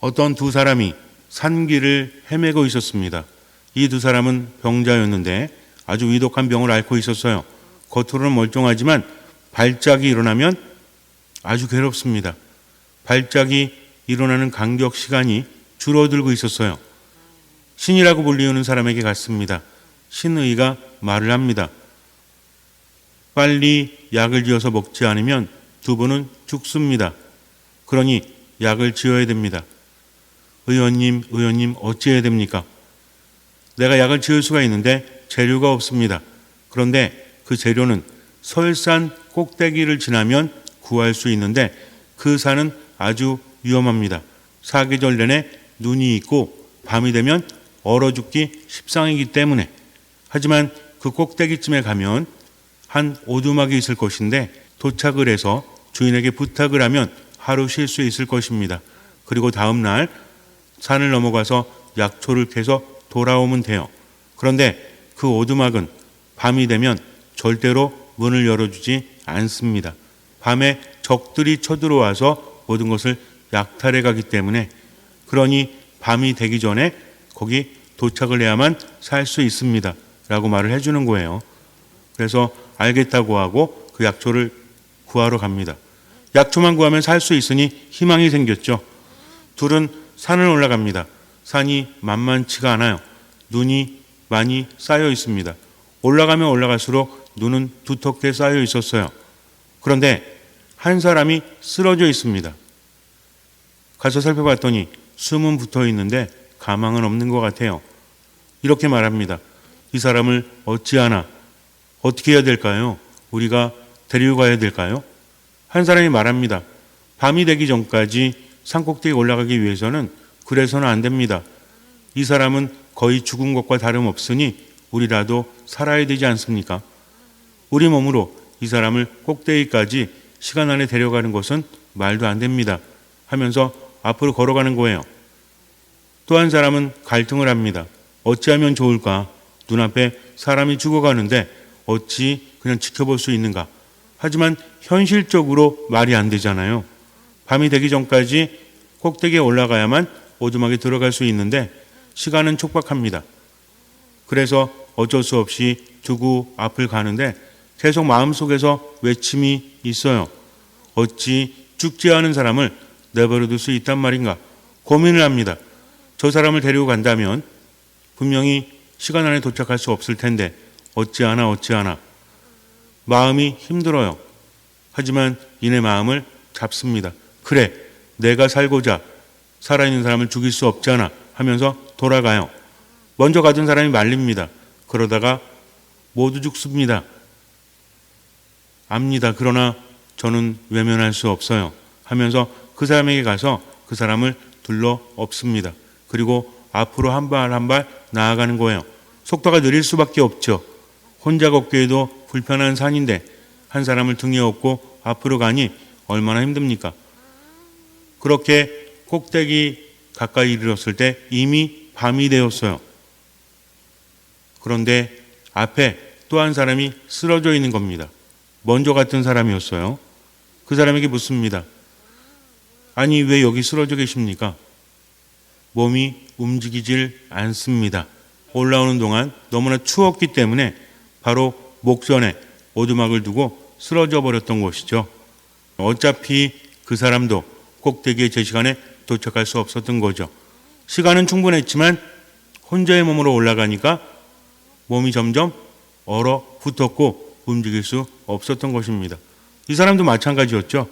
어떤 두 사람이 산길을 헤매고 있었습니다. 이 두 사람은 병자였는데 아주 위독한 병을 앓고 있었어요. 겉으로는 멀쩡하지만 발작이 일어나면 아주 괴롭습니다. 발작이 일어나는 간격 시간이 줄어들고 있었어요. 신이라고 불리우는 사람에게 갔습니다. 신의가 말을 합니다. 빨리 약을 지어서 먹지 않으면 두 분은 죽습니다. 그러니 약을 지어야 됩니다. 의원님 어찌해야 됩니까? 내가 약을 지을 수가 있는데 재료가 없습니다. 그런데 그 재료는 설산 꼭대기를 지나면 구할 수 있는데 그 산은 아주 위험합니다. 사계절 내내 눈이 있고 밤이 되면 얼어 죽기 십상이기 때문에. 하지만 그 꼭대기쯤에 가면 한 오두막이 있을 것인데 도착을 해서 주인에게 부탁을 하면 하루 쉴 수 있을 것입니다. 그리고 다음 날 산을 넘어가서 약초를 캐서 돌아오면 돼요. 그런데 그 오두막은 밤이 되면 절대로 문을 열어주지 않습니다. 밤에 적들이 쳐들어와서 모든 것을 약탈해 가기 때문에. 그러니 밤이 되기 전에 거기 도착을 해야만 살 수 있습니다. 라고 말을 해주는 거예요. 그래서 알겠다고 하고 그 약초를 구하러 갑니다. 약초만 구하면 살 수 있으니 희망이 생겼죠. 둘은 산을 올라갑니다. 산이 만만치가 않아요. 눈이 많이 쌓여 있습니다. 올라가면 올라갈수록 눈은 두텁게 쌓여 있었어요. 그런데 한 사람이 쓰러져 있습니다. 가서 살펴봤더니 숨은 붙어 있는데 가망은 없는 것 같아요. 이렇게 말합니다. 이 사람을 어찌하나, 어떻게 해야 될까요? 우리가 데리고 가야 될까요? 한 사람이 말합니다. 밤이 되기 전까지 산꼭대기에 올라가기 위해서는 그래서는 안 됩니다. 이 사람은 거의 죽은 것과 다름없으니 우리라도 살아야 되지 않습니까? 우리 몸으로 이 사람을 꼭대기까지 시간 안에 데려가는 것은 말도 안 됩니다. 하면서 앞으로 걸어가는 거예요. 또 한 사람은 갈등을 합니다. 어찌하면 좋을까? 눈앞에 사람이 죽어가는데 어찌 그냥 지켜볼 수 있는가? 하지만 현실적으로 말이 안 되잖아요. 밤이 되기 전까지 꼭대기에 올라가야만 오두막에 들어갈 수 있는데 시간은 촉박합니다. 그래서 어쩔 수 없이 두고 앞을 가는데 계속 마음속에서 외침이 있어요. 어찌 죽지 않은 사람을 내버려둘 수 있단 말인가? 고민을 합니다. 저 사람을 데리고 간다면 분명히 시간 안에 도착할 수 없을 텐데 어찌하나 마음이 힘들어요. 하지만 이내 마음을 잡습니다. 그래, 내가 살고자 살아있는 사람을 죽일 수 없잖아 하면서 돌아가요. 먼저 가던 사람이 말립니다. 그러다가 모두 죽습니다. 압니다. 그러나 저는 외면할 수 없어요 하면서 그 사람에게 가서 그 사람을 둘러 엎습니다. 그리고 앞으로 한 발 한 발 나아가는 거예요. 속도가 느릴 수밖에 없죠. 혼자 걷기에도 불편한 산인데 한 사람을 등에 업고 앞으로 가니 얼마나 힘듭니까? 그렇게 꼭대기 가까이 이르렀을 때 이미 밤이 되었어요. 그런데 앞에 또 한 사람이 쓰러져 있는 겁니다. 먼저 갔던 사람이었어요. 그 사람에게 묻습니다. 아니, 왜 여기 쓰러져 계십니까? 몸이 움직이질 않습니다. 올라오는 동안 너무나 추웠기 때문에 바로 목전에 오두막을 두고 쓰러져 버렸던 것이죠. 어차피 그 사람도 꼭대기에 제 시간에 도착할 수 없었던 거죠. 시간은 충분했지만 혼자의 몸으로 올라가니까 몸이 점점 얼어붙었고 움직일 수 없었던 것입니다. 이 사람도 마찬가지였죠.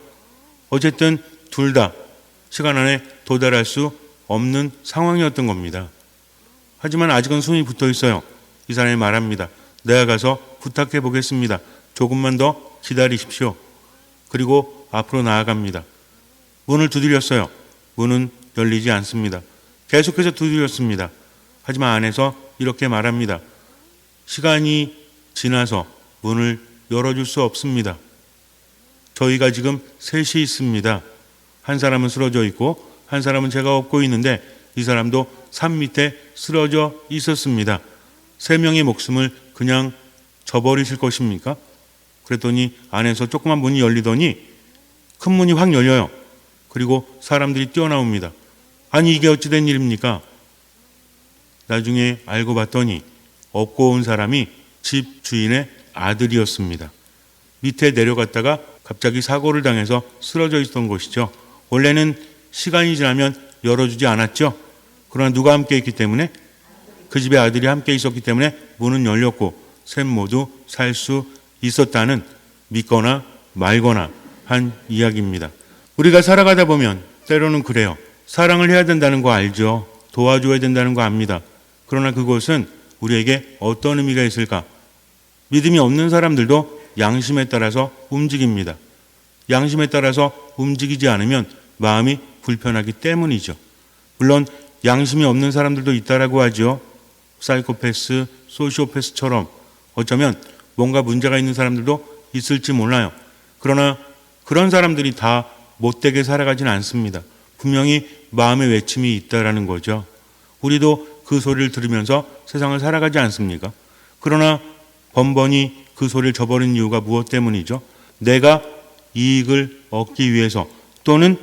어쨌든 둘 다 시간 안에 도달할 수 없는 상황이었던 겁니다. 하지만 아직은 숨이 붙어 있어요. 이 사람이 말합니다. 내가 가서 부탁해 보겠습니다. 조금만 더 기다리십시오. 그리고 앞으로 나아갑니다. 문을 두드렸어요. 문은 열리지 않습니다. 계속해서 두드렸습니다. 하지만 안에서 이렇게 말합니다. 시간이 지나서 문을 열어줄 수 없습니다. 저희가 지금 셋이 있습니다. 한 사람은 쓰러져 있고 한 사람은 제가 업고 있는데 이 사람도 산 밑에 쓰러져 있었습니다. 세 명의 목숨을 그냥 저버리실 것입니까? 그랬더니 안에서 조그만 문이 열리더니 큰 문이 확 열려요. 그리고 사람들이 뛰어나옵니다. 아니 이게 어찌된 일입니까? 나중에 알고 봤더니 업고 온 사람이 집 주인의 아들이었습니다. 밑에 내려갔다가 갑자기 사고를 당해서 쓰러져 있던 것이죠. 원래는 시간이 지나면 열어주지 않았죠. 그러나 누가 함께 있기 때문에, 그 집의 아들이 함께 있었기 때문에 문은 열렸고 셋 모두 살 수 있었다는 믿거나 말거나 한 이야기입니다. 우리가 살아가다 보면 때로는 그래요. 사랑을 해야 된다는 거 알죠. 도와줘야 된다는 거 압니다. 그러나 그것은 우리에게 어떤 의미가 있을까? 믿음이 없는 사람들도 양심에 따라서 움직입니다. 양심에 따라서 움직이지 않으면 마음이 불편하기 때문이죠. 물론 양심이 없는 사람들도 있다라고 하죠. 사이코패스, 소시오패스처럼 어쩌면 뭔가 문제가 있는 사람들도 있을지 몰라요. 그러나 그런 사람들이 다 못되게 살아가진 않습니다. 분명히 마음의 외침이 있다라는 거죠. 우리도 그 소리를 들으면서 세상을 살아가지 않습니까? 그러나 번번이 그 소리를 저버린 이유가 무엇 때문이죠? 내가 이익을 얻기 위해서 또는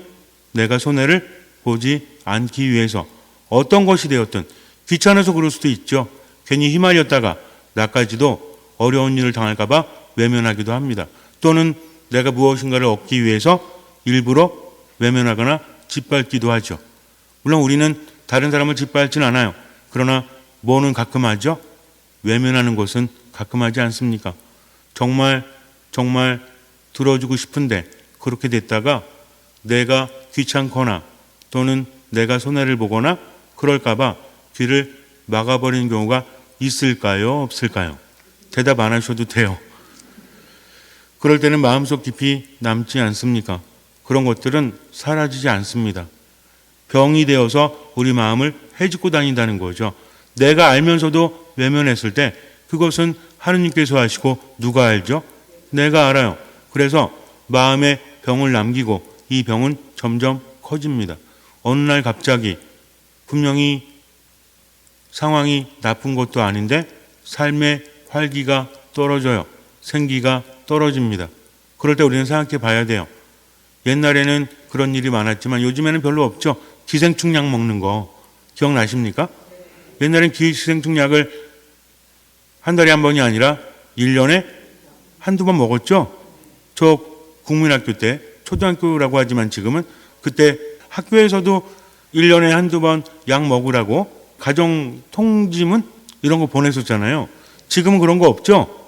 내가 손해를 보지 않기 위해서 어떤 것이 되었든 귀찮아서 그럴 수도 있죠. 괜히 휘말렸다가 나까지도 어려운 일을 당할까 봐 외면하기도 합니다. 또는 내가 무엇인가를 얻기 위해서 일부러 외면하거나 짓밟기도 하죠. 물론 우리는 다른 사람을 짓밟지는 않아요. 그러나 뭐는 가끔 하죠? 외면하는 것은 가끔 하지 않습니까? 정말 들어주고 싶은데 그렇게 됐다가 내가 귀찮거나 또는 내가 손해를 보거나 그럴까 봐 귀를 막아버리는 경우가 있을까요? 없을까요? 대답 안 하셔도 돼요. 그럴 때는 마음속 깊이 남지 않습니까? 그런 것들은 사라지지 않습니다. 병이 되어서 우리 마음을 헤집고 다닌다는 거죠. 내가 알면서도 외면했을 때 그것은 하느님께서 하시고 누가 알죠? 내가 알아요. 그래서 마음에 병을 남기고 이 병은 점점 커집니다. 어느 날 갑자기 분명히 상황이 나쁜 것도 아닌데 삶의 활기가 떨어져요. 생기가 떨어집니다. 그럴 때 우리는 생각해 봐야 돼요. 옛날에는 그런 일이 많았지만 요즘에는 별로 없죠. 기생충 약 먹는 거 기억나십니까? 옛날엔 기생충 약을 한 달에 한 번이 아니라 1년에 한두 번 먹었죠. 저 국민학교 때, 초등학교라고 하지만 지금은 그때 학교에서도 1년에 한두 번 약 먹으라고 가정 통지문 이런 거 보냈었잖아요. 지금은 그런 거 없죠.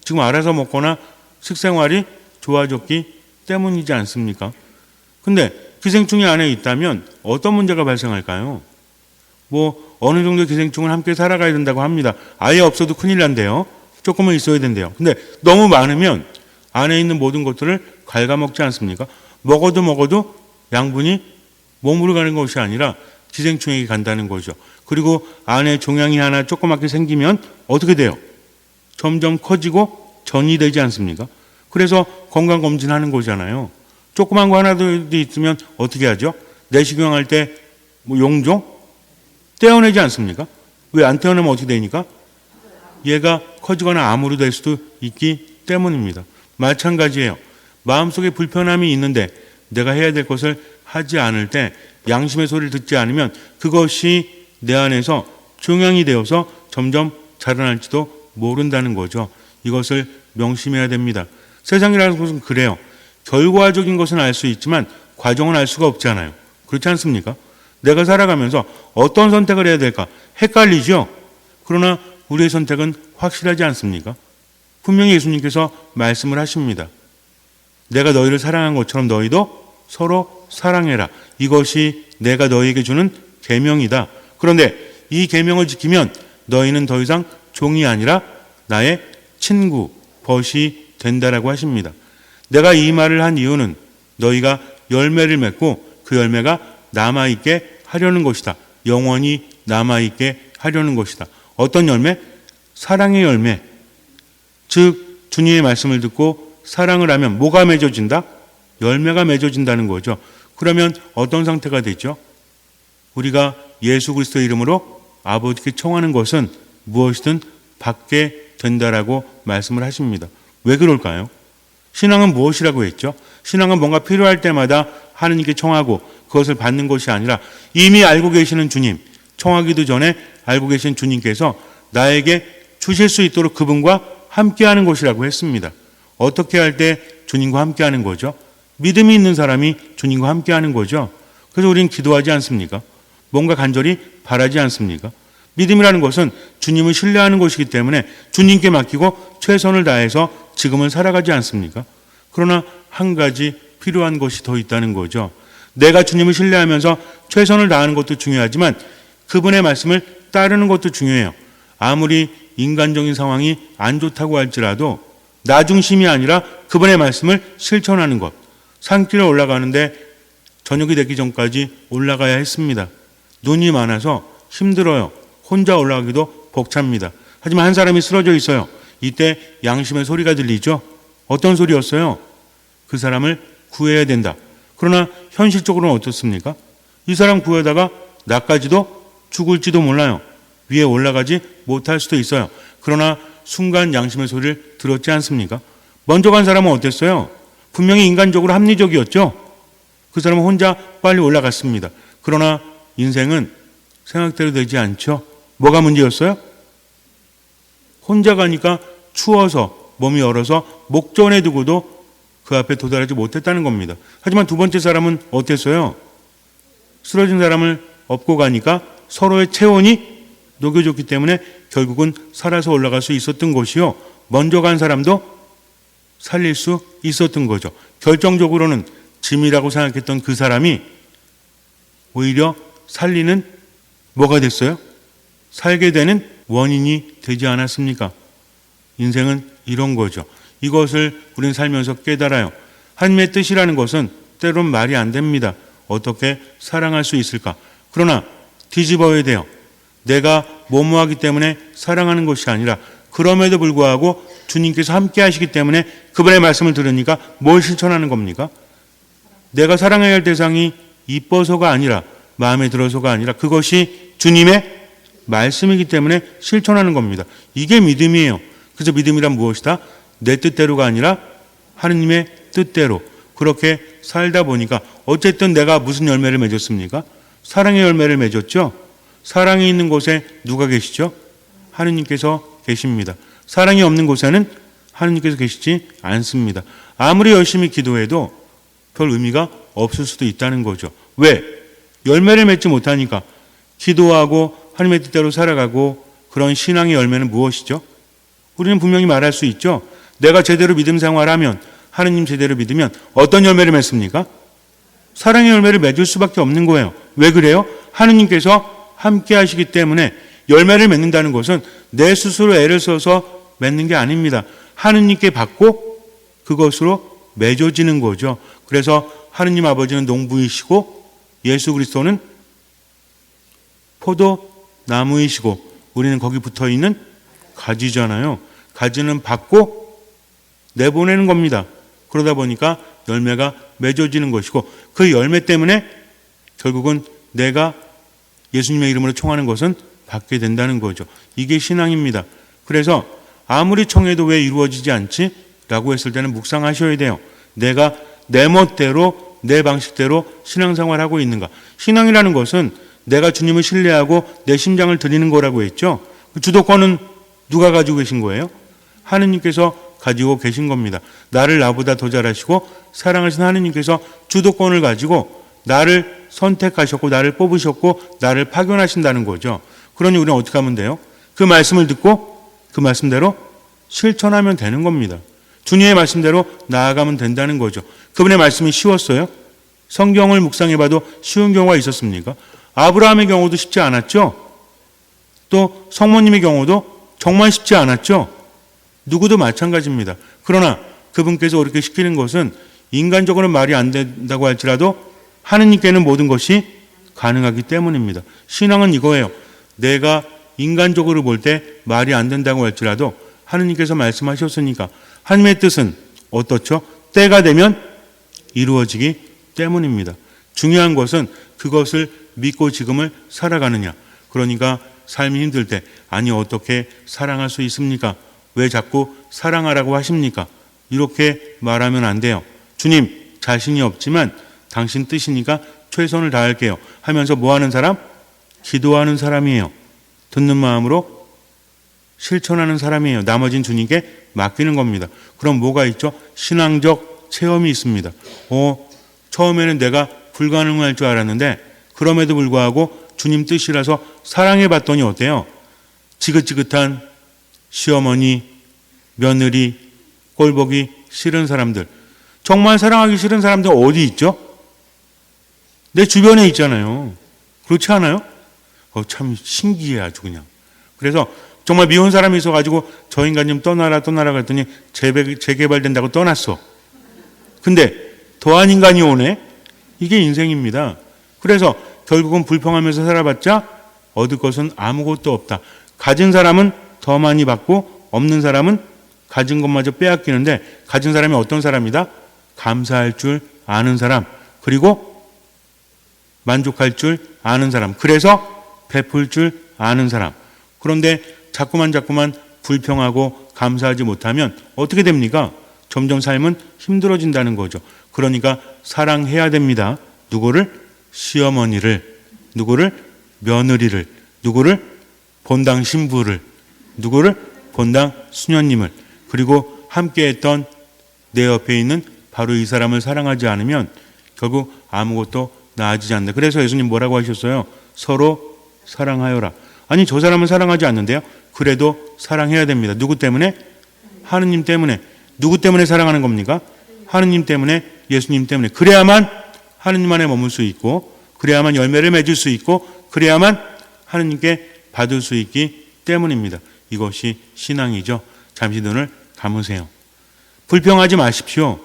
지금 알아서 먹거나 식생활이 좋아졌기 때문이지 않습니까? 근데 기생충이 안에 있다면 어떤 문제가 발생할까요? 뭐 어느 정도 기생충은 함께 살아가야 된다고 합니다. 아예 없어도 큰일 난대요. 조금은 있어야 된대요. 근데 너무 많으면 안에 있는 모든 것들을 갉아먹지 않습니까? 먹어도 양분이 몸으로 가는 것이 아니라 기생충에게 간다는 거죠. 그리고 안에 종양이 하나 조그맣게 생기면 어떻게 돼요? 점점 커지고 전이 되지 않습니까? 그래서 건강검진하는 거잖아요. 조그만 거 하나도 있으면 어떻게 하죠? 내시경할 때 뭐 용종? 떼어내지 않습니까? 왜 안 떼어내면 어떻게 되니까? 얘가 커지거나 암으로 될 수도 있기 때문입니다. 마찬가지예요. 마음속에 불편함이 있는데 내가 해야 될 것을 하지 않을 때 양심의 소리를 듣지 않으면 그것이 내 안에서 종양이 되어서 점점 자라날지도 모른다는 거죠. 이것을 명심해야 됩니다. 세상이라는 것은 그래요. 결과적인 것은 알 수 있지만 과정은 알 수가 없잖아요. 그렇지 않습니까? 내가 살아가면서 어떤 선택을 해야 될까 헷갈리죠. 그러나 우리의 선택은 확실하지 않습니까? 분명히 예수님께서 말씀을 하십니다. 내가 너희를 사랑한 것처럼 너희도 서로 사랑해라. 이것이 내가 너희에게 주는 계명이다. 그런데 이 계명을 지키면 너희는 더 이상 종이 아니라 나의 친구, 벗이 된다라고 하십니다. 내가 이 말을 한 이유는 너희가 열매를 맺고 그 열매가 남아있게 하려는 것이다. 영원히 남아있게 하려는 것이다. 어떤 열매? 사랑의 열매. 즉 주님의 말씀을 듣고 사랑을 하면 뭐가 맺어진다? 열매가 맺어진다는 거죠. 그러면 어떤 상태가 되죠? 우리가 예수 그리스도의 이름으로 아버지께 청하는 것은 무엇이든 받게 된다라고 말씀을 하십니다. 왜 그럴까요? 신앙은 무엇이라고 했죠? 신앙은 뭔가 필요할 때마다 하느님께 청하고 그것을 받는 것이 아니라 이미 알고 계시는 주님, 청하기도 전에 알고 계신 주님께서 나에게 주실 수 있도록 그분과 함께하는 것이라고 했습니다. 어떻게 할 때 주님과 함께하는 거죠? 믿음이 있는 사람이 주님과 함께하는 거죠. 그래서 우리는 기도하지 않습니까? 뭔가 간절히 바라지 않습니까? 믿음이라는 것은 주님을 신뢰하는 것이기 때문에 주님께 맡기고 최선을 다해서 지금은 살아가지 않습니까? 그러나 한 가지 필요한 것이 더 있다는 거죠. 내가 주님을 신뢰하면서 최선을 다하는 것도 중요하지만 그분의 말씀을 따르는 것도 중요해요. 아무리 인간적인 상황이 안 좋다고 할지라도 나 중심이 아니라 그분의 말씀을 실천하는 것. 산길을 올라가는데 저녁이 되기 전까지 올라가야 했습니다. 눈이 많아서 힘들어요. 혼자 올라가기도 벅찹니다. 하지만 한 사람이 쓰러져 있어요. 이때 양심의 소리가 들리죠. 어떤 소리였어요? 그 사람을 구해야 된다. 그러나 현실적으로는 어떻습니까? 이 사람 구하다가 나까지도 죽을지도 몰라요. 위에 올라가지 못할 수도 있어요. 그러나 순간 양심의 소리를 들었지 않습니까? 먼저 간 사람은 어땠어요? 분명히 인간적으로 합리적이었죠. 그 사람은 혼자 빨리 올라갔습니다. 그러나 인생은 생각대로 되지 않죠. 뭐가 문제였어요? 혼자 가니까 추워서 몸이 얼어서 목전에 두고도 그 앞에 도달하지 못했다는 겁니다. 하지만 두 번째 사람은 어땠어요? 쓰러진 사람을 업고 가니까 서로의 체온이 녹여줬기 때문에 결국은 살아서 올라갈 수 있었던 것이요. 먼저 간 사람도 살릴 수 있었던 거죠. 결정적으로는 짐이라고 생각했던 그 사람이 오히려 살리는 뭐가 됐어요? 살게 되는 원인이 되지 않았습니까? 인생은 이런 거죠. 이것을 우리는 살면서 깨달아요. 하나님의 뜻이라는 것은 때로는 말이 안 됩니다. 어떻게 사랑할 수 있을까? 그러나 뒤집어야 돼요. 내가 뭐뭐하기 때문에 사랑하는 것이 아니라 그럼에도 불구하고 주님께서 함께 하시기 때문에 그분의 말씀을 들으니까 뭘 실천하는 겁니까? 내가 사랑해야 할 대상이 이뻐서가 아니라 마음에 들어서가 아니라 그것이 주님의 말씀이기 때문에 실천하는 겁니다. 이게 믿음이에요. 그래서 믿음이란 무엇이다? 내 뜻대로가 아니라 하느님의 뜻대로 그렇게 살다 보니까 어쨌든 내가 무슨 열매를 맺었습니까? 사랑의 열매를 맺었죠. 사랑이 있는 곳에 누가 계시죠? 하느님께서 계십니다. 사랑이 없는 곳에는 하느님께서 계시지 않습니다. 아무리 열심히 기도해도 별 의미가 없을 수도 있다는 거죠. 왜? 열매를 맺지 못하니까. 기도하고 하나님의 뜻대로 살아가고 그런 신앙의 열매는 무엇이죠? 우리는 분명히 말할 수 있죠. 내가 제대로 믿음 생활하면 하느님 제대로 믿으면 어떤 열매를 맺습니까? 사랑의 열매를 맺을 수밖에 없는 거예요. 왜 그래요? 하느님께서 함께 하시기 때문에 열매를 맺는다는 것은 내 스스로 애를 써서 맺는 게 아닙니다. 하느님께 받고 그것으로 맺어지는 거죠. 그래서 하느님 아버지는 농부이시고 예수 그리스도는 포도나무이시고 우리는 거기 붙어있는 가지잖아요. 가지는 받고 내보내는 겁니다. 그러다 보니까 열매가 맺어지는 것이고 그 열매 때문에 결국은 내가 예수님의 이름으로 청하는 것은 받게 된다는 거죠. 이게 신앙입니다. 그래서 아무리 청해도 왜 이루어지지 않지? 라고 했을 때는 묵상하셔야 돼요. 내가 내 멋대로 내 방식대로 신앙생활하고 있는가? 신앙이라는 것은 내가 주님을 신뢰하고 내 심장을 드리는 거라고 했죠. 그 주도권은 누가 가지고 계신 거예요? 하느님께서 가지고 계신 겁니다. 나를 나보다 더 잘하시고 사랑하신 하느님께서 주도권을 가지고 나를 선택하셨고 나를 뽑으셨고 나를 파견하신다는 거죠. 그러니 우리는 어떻게 하면 돼요? 그 말씀을 듣고 그 말씀대로 실천하면 되는 겁니다. 주님의 말씀대로 나아가면 된다는 거죠. 그분의 말씀이 쉬웠어요? 성경을 묵상해봐도 쉬운 경우가 있었습니까? 아브라함의 경우도 쉽지 않았죠? 또 성모님의 경우도 정말 쉽지 않았죠? 누구도 마찬가지입니다. 그러나 그분께서 그렇게 시키는 것은 인간적으로는 말이 안 된다고 할지라도 하느님께는 모든 것이 가능하기 때문입니다. 신앙은 이거예요. 내가 인간적으로 볼 때 말이 안 된다고 할지라도 하느님께서 말씀하셨으니까 하느님의 뜻은 어떻죠? 때가 되면 이루어지기 때문입니다. 중요한 것은 그것을 믿고 지금을 살아가느냐. 그러니까 삶이 힘들 때 아니 어떻게 사랑할 수 있습니까? 왜 자꾸 사랑하라고 하십니까? 이렇게 말하면 안 돼요. 주님 자신이 없지만 당신 뜻이니까 최선을 다할게요 하면서 뭐 하는 사람? 기도하는 사람이에요. 듣는 마음으로 실천하는 사람이에요. 나머진 주님께 맡기는 겁니다. 그럼 뭐가 있죠? 신앙적 체험이 있습니다. 처음에는 내가 불가능할 줄 알았는데 그럼에도 불구하고 주님 뜻이라서 사랑해 봤더니 어때요? 지긋지긋한 시어머니, 며느리, 꼴보기 싫은 사람들, 정말 사랑하기 싫은 사람들 어디 있죠? 내 주변에 있잖아요. 그렇지 않아요? 참 신기해 아주 그냥. 그래서 정말 미운 사람이 있어가지고 저 인간 좀 떠나라 그랬더니 재개발된다고 떠났어. 근데 더한 인간이 오네? 이게 인생입니다. 그래서 결국은 불평하면서 살아봤자 얻을 것은 아무것도 없다. 가진 사람은 더 많이 받고 없는 사람은 가진 것마저 빼앗기는데 가진 사람이 어떤 사람이다? 감사할 줄 아는 사람, 그리고 만족할 줄 아는 사람, 그래서 베풀 줄 아는 사람. 그런데 자꾸만 불평하고 감사하지 못하면 어떻게 됩니까? 점점 삶은 힘들어진다는 거죠. 그러니까 사랑해야 됩니다. 누구를? 시어머니를, 누구를? 며느리를, 누구를? 본당 신부를, 누구를? 본당 수녀님을, 그리고 함께했던 내 옆에 있는 바로 이 사람을 사랑하지 않으면 결국 아무것도 나아지지 않는다. 그래서 예수님 뭐라고 하셨어요? 서로 사랑하여라. 아니 저 사람은 사랑하지 않는데요. 그래도 사랑해야 됩니다. 누구 때문에? 하느님 때문에. 누구 때문에 사랑하는 겁니까? 하느님 때문에, 예수님 때문에. 그래야만 하느님 안에 머물 수 있고, 그래야만 열매를 맺을 수 있고, 그래야만 하느님께 받을 수 있기 때문입니다. 이것이 신앙이죠. 잠시 눈을 감으세요. 불평하지 마십시오.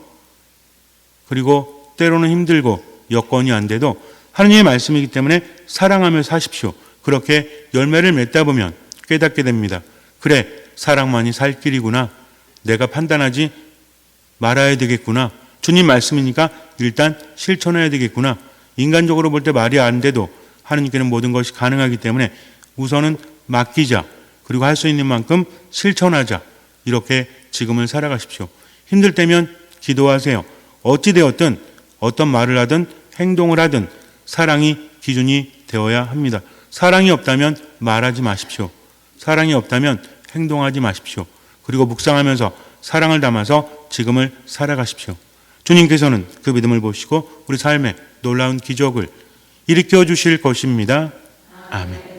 그리고 때로는 힘들고 여건이 안 돼도 하느님의 말씀이기 때문에 사랑하며 사십시오. 그렇게 열매를 맺다 보면 깨닫게 됩니다. 그래, 사랑만이 살 길이구나. 내가 판단하지 말아야 되겠구나. 주님 말씀이니까 일단 실천해야 되겠구나. 인간적으로 볼 때 말이 안 돼도 하느님께는 모든 것이 가능하기 때문에 우선은 맡기자. 그리고 할 수 있는 만큼 실천하자. 이렇게 지금을 살아가십시오. 힘들 때면 기도하세요. 어찌되었든 어떤 말을 하든 행동을 하든 사랑이 기준이 되어야 합니다. 사랑이 없다면 말하지 마십시오. 사랑이 없다면 행동하지 마십시오. 그리고 묵상하면서 사랑을 담아서 지금을 살아가십시오. 주님께서는 그 믿음을 보시고 우리 삶에 놀라운 기적을 일으켜 주실 것입니다. 아멘.